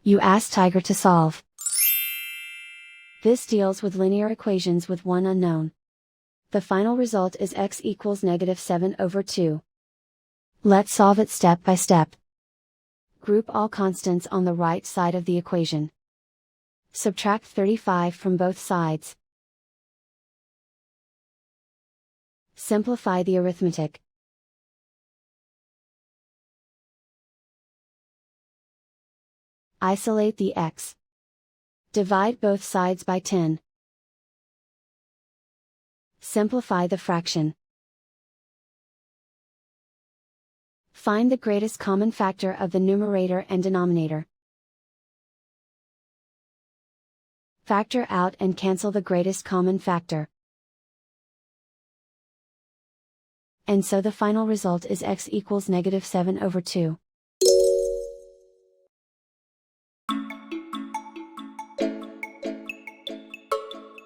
You ask Tiger to solve. This deals with linear equations with one unknown. The final result is x equals -7/2. Let's solve it step by step. Group all constants on the right side of the equation. Subtract 35 from both sides. Simplify the arithmetic. Isolate the x. Divide both sides by 10. Simplify the fraction. Find the greatest common factor of the numerator and denominator. Factor out and cancel the greatest common factor. And so the final result is x equals -7/2.